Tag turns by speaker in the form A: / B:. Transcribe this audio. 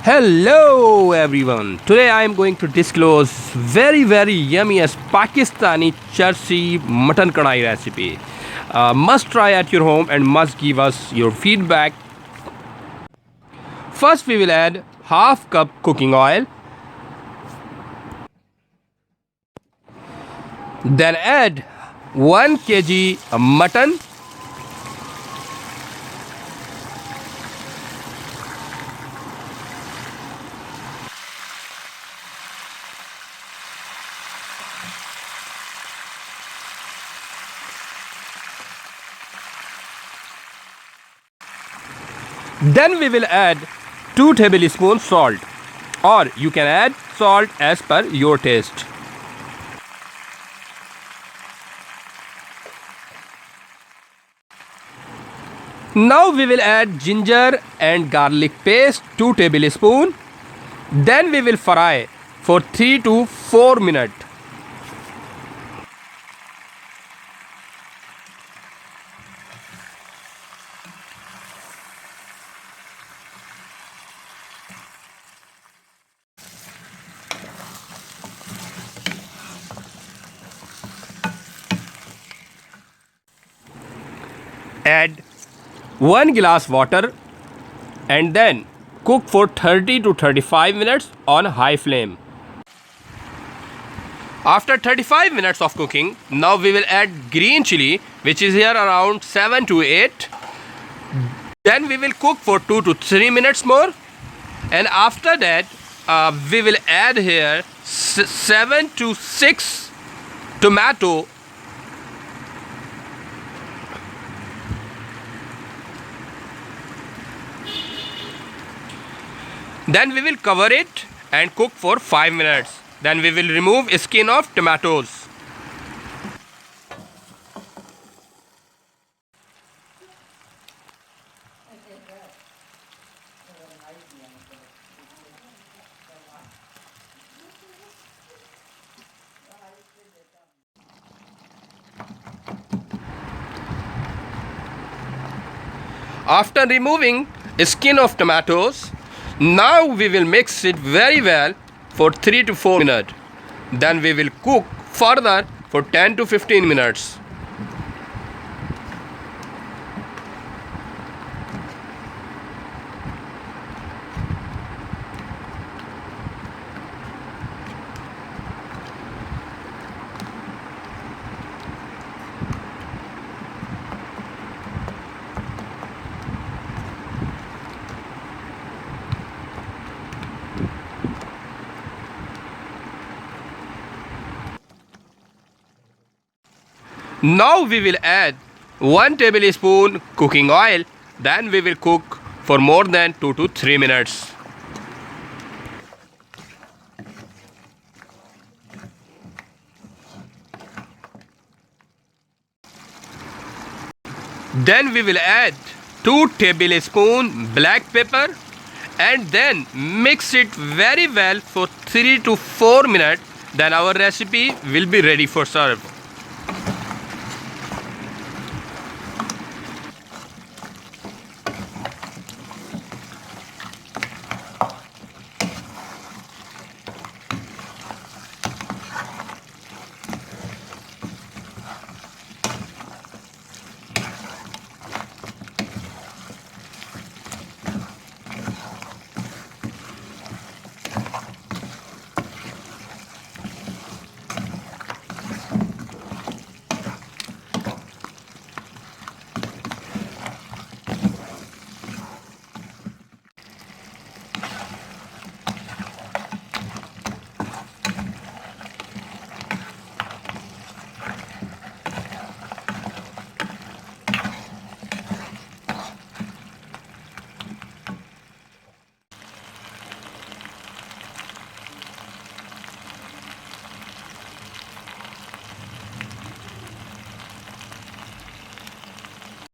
A: Hello everyone. Today I am going to disclose very yummy as Pakistani Charsi mutton kadai recipe. Must try at your home and must give us your feedback. First we will add half cup cooking oil. Then add 1 kg mutton. Then we will add 2 tablespoons salt, or you can add salt as per your taste. Now we will add ginger and garlic paste 2 tablespoons. Then we will fry for 3 to 4 minutes. Add 1 glass water and then cook for 30 to 35 minutes on high flame. After 35 minutes of cooking, now we will add green chili, which is here around 7 to 8. Then we will cook for 2 to 3 minutes more, and after that we will add here 7 to 6 tomato. Then we will cover it and cook for 5 minutes. Then we will remove skin of tomatoes. After removing skin of tomatoes, now we will mix it very well for 3 to 4 minutes. Then we will cook further for 10 to 15 minutes. Now we will add 1 tablespoon cooking oil. Then we will cook for more than 2 to 3 minutes. Then we will add 2 tablespoon black pepper and then mix it very well for 3 to 4 minutes. Then our recipe will be ready for serve.